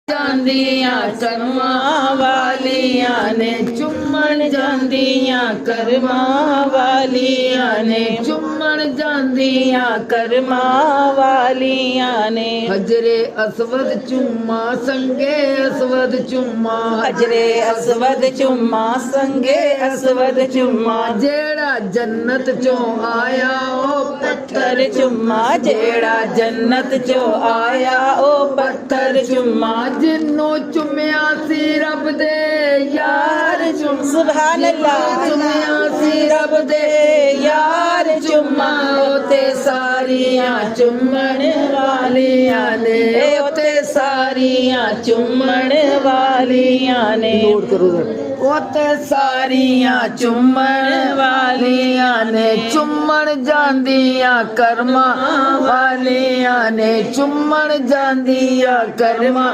ਜਾਂਦੀਆਂ ਕਰਮਾਂ ਵਾਲੀਆਂ ਨੇ ਚੁੰਮਣ ਜਾਂਦੀਆਂ ਕਰਮਾਂ ਵਾਲੀਆਂ ਨੇ ਚੁੰਮਣ ਜਾਂਦੀਆਂ ਕਰਮਾਂ ਵਾਲੀਆਂ ਨੇ ਹਜਰੇ ਅਸਵਦ ਚੁੰਮਾ ਸੰਗੇ ਅਸਵਦ ਚੁੰਮਾ ਹਜਰੇ ਅਸਵਦ ਚੁੰਮਾ ਸੰਗੇ ਅਸਵਦ ਚੁੰਮਾ ਜਿਹੜਾ ਜੰਨਤ ਚੋਂ ਆਇਆ ਉਹ ਪੱਥਰ ਚੁੰਮਾ ਜਿਹੜਾ ਜੰਨਤ ਚੋਂ ਆਇਆ ਉਹ ਪੱਥਰ ਚੁੰਮਾ ਜਿੰਨੂੰ ਚੁੰਮਿਆ ਸੀ ਰੱਬ ਦੇ ਯਾਰ ਚੁੰਮ ਸੁਭਾਨ ਅੱਲਾਹ ਚੁੰਮਿਆ ਸੀ ਰੱਬ ਦੇ ਯਾਰ ਚੁੰਮਾ ਤੇ ਸਾਰੀਆਂ ਚੁੰਮਣ ਵਾਲੀਆਂ ਨੇ ਤੇ ਸਾਰੀਆਂ ਚੁੰਮਣ ਵਾਲੀਆਂ ਨੇ ਨੋਟ ਕਰੋ ਉਹ ਤੇ ਸਾਰੀਆਂ ਚੁੰਮਣ ਵਾਲੀਆਂ ਨੇ ਚੁੰਮਣ ਜਾਂਦੀਆਂ ਕਰਮਾਂ ਵਾਲੀਆਂ ਨੇ ਚੁੰਮਣ ਜਾਂਦੀਆਂ ਕਰਮਾਂ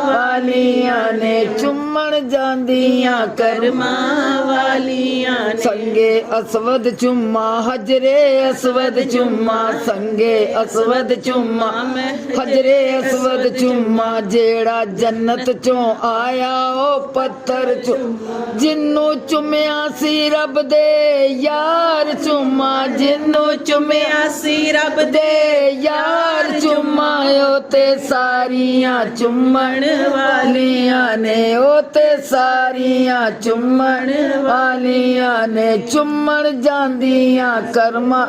ਵਾਲੀਆਂ ਨੇ ਚੁੰਮਣ ਜਾਂਦੀਆਂ ਕਰਮਾਂ ਵਾਲੀਆਂ ਨੇ ਸੰਗੇ ਅਸਵਦ ਚੁੰਮਾ ਹਜਰੇ ਅਸਵਦ ਚੁੰਮਾ ਸੰਗੇ ਅਸਵਦ ਚੁੰਮਾ ਹਜਰੇ ਅਸਵਦ ਚੁੰਮਾ ਜਿਹੜਾ ਜੰਨਤ ਚੋਂ ਆਇਆ ਉਹ ਪੱਥਰ ਜਿੰਨੂੰ ਚੁੰਮਿਆ ਸੀ ਰੱਬ ਦੇ ਯਾਰ ਚੁੰਮਾ ਜਿੰਨੂੰ ਚੁੰਮਿਆ ਸੀ ਰੱਬ ਦੇ ਯਾਰ ਚੁੰਮਾ ਉਹ ਤੇ ਸਾਰੀਆਂ ਚੁੰਮਣ ਵਾਲੀਆਂ ਨੇ ਉਹ ਤੇ ਸਾਰੀਆਂ ਚੁੰਮਣ ਵਾਲੀਆਂ ਨੇ ਚੁੰਮਣ ਜਾਂਦੀਆਂ ਕਰਮਾਂ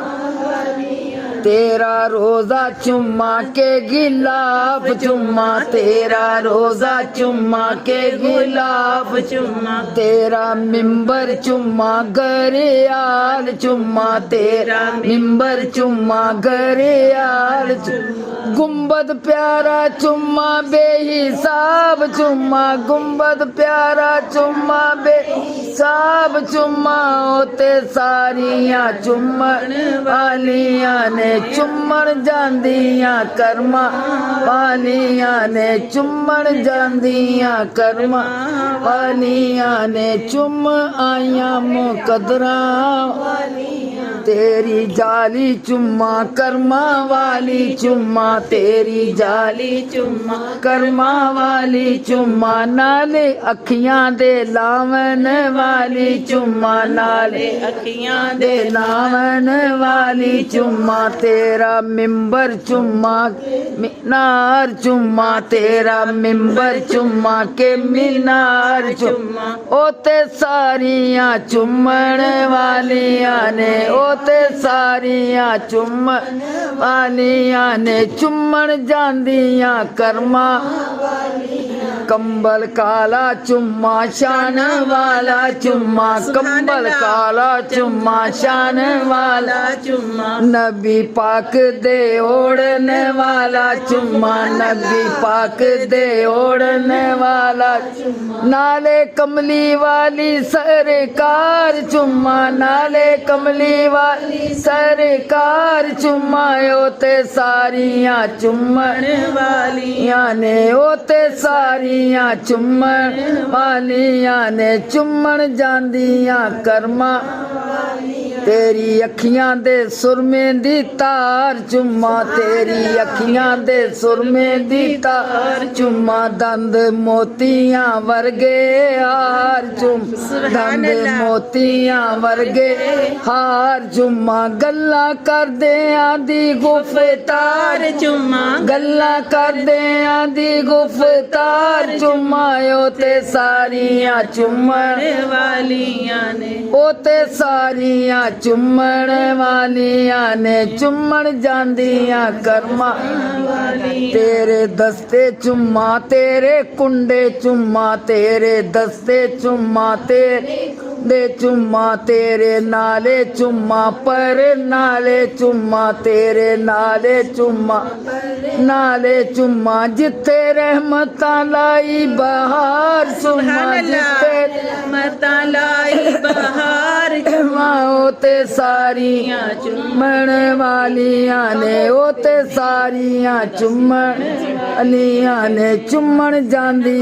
तेरा रोजा चुम्मा के गिलाफ चुम्मा तेरा रोजा चुम्मा के गिलाफ चुम्मा तेरा मिंबर चुम्मा गरियाल चुम्मा तेरा मिंबर चुम्मा गरियाल गुंबद प्यारा चुम्मा बेहिसाब चुम्मा गुंबद प्यारा चुम्मा बेहिसाब चुम्मा ते सारियां चुम्मन वालियां ने चुम्मण ਜਾਂਦੀਆਂ ਕਰਮਾਂ ਵਾਲੀਆਂ ਨੇ ਚੁੰਮਣ ਜਾਂਦੀਆਂ ਕਰਮਾਂ ਵਾਲੀਆਂ ਨੇ ਚੁੰਮ ਆਈਆਂ ਮੁਕੱਦਰਾਂ तेरी जाली चुम्मा कर्मा वाली चुम्मा तेरी जाली चुम्मा कर्मा वाली चुम्मा नाले अखियां दे लावन वाली चुम्मा नाले अखियां दे लावन वाली चुम्मा तेरा मिंबर चुम्मा मीनार चुम्मा तेरा मिंबर चुम्मा के मीनार चुम्मा ओ ते सारियां चुम्मण वालियां ने ਤੇ ਸਾਰੀਆਂ ਚੁੰਮਣ ਵਾਲੀਆਂ ਨੇ ਚੁੰਮਣ ਜਾਂਦੀਆਂ ਕਰਮਾਂ ਕੰਬਲ ਕਾਲਾ ਚੁੰਮਾ ਸ਼ਾਨ ਵਾਲਾ ਚੁੰਮਾ ਕੰਬਲ ਕਾਲਾ ਚੁੰਮਾ ਸ਼ਾਨ ਵਾਲਾ ਚੁੰਮਾ ਨਬੀ ਪਾਕ ਦੇ ਓੜਨ ਵਾਲਾ ਚੁੰਮਾ ਨਬੀ ਪਾਕ ਦੇ ਓੜਨ ਵਾਲਾ ਨਾਲੇ ਕਮਲੀ ਵਾਲੀ ਸਰਕਾਰ ਚੁੰਮਾ ਨਾਲੇ ਕਮਲੀ ਵਾਲੀ ਸਰਕਾਰ ਚੁੰਮਾਇਓ ਤੇ ਸਾਰੀਆਂ ਚੁੰਮਣ ਵਾਲੀਆਂ ਨੇ ਉਹ ਤੇ ਸਾਰੀਆਂ ਚੁੰਮਣ ਵਾਲੀਆਂ ਨੇ ਚੁੰਮਣ ਜਾਂਦੀਆਂ ਕਰਮਾਂ तेरी अखियां दे सुरमे दी तार चुम्मा तेरी अखियां दे सुरमे दी तार चुम्मा दंद मोतियां वर्गे हार चुम दंद मोतियां वर्गे हार चुम्मा गल्ला कर दे आदि गुफ्तार चुम्मा गल्ला कर दे आदि गुफ्तार चुम्मायो ते सारियां चुम्मण वालियां ने ओ ते सारियां चुम्मण वालियां ने चुम्मण ਜਾਂਦੀਆਂ ਕਰਮਾਂ तेरे दस्ते चुम्मा तेरे कुंडे चुम्मा तेरे दस्ते चुम्मा तेरे दे चुम्मा तेरे नाले चुम्मा पर नाले चुम्मा तेरे नाले चुम्मा नाले चुम्मा जिथे रहमतां लाई बहार चुम्मा जिथे रहमतां लाई बहार चुम्माओ ते सारियां चुम्मण वालियां ने ओ ते सारियां चुम्मण वालियां ने चुम्मण ਜਾਂਦੀਆਂ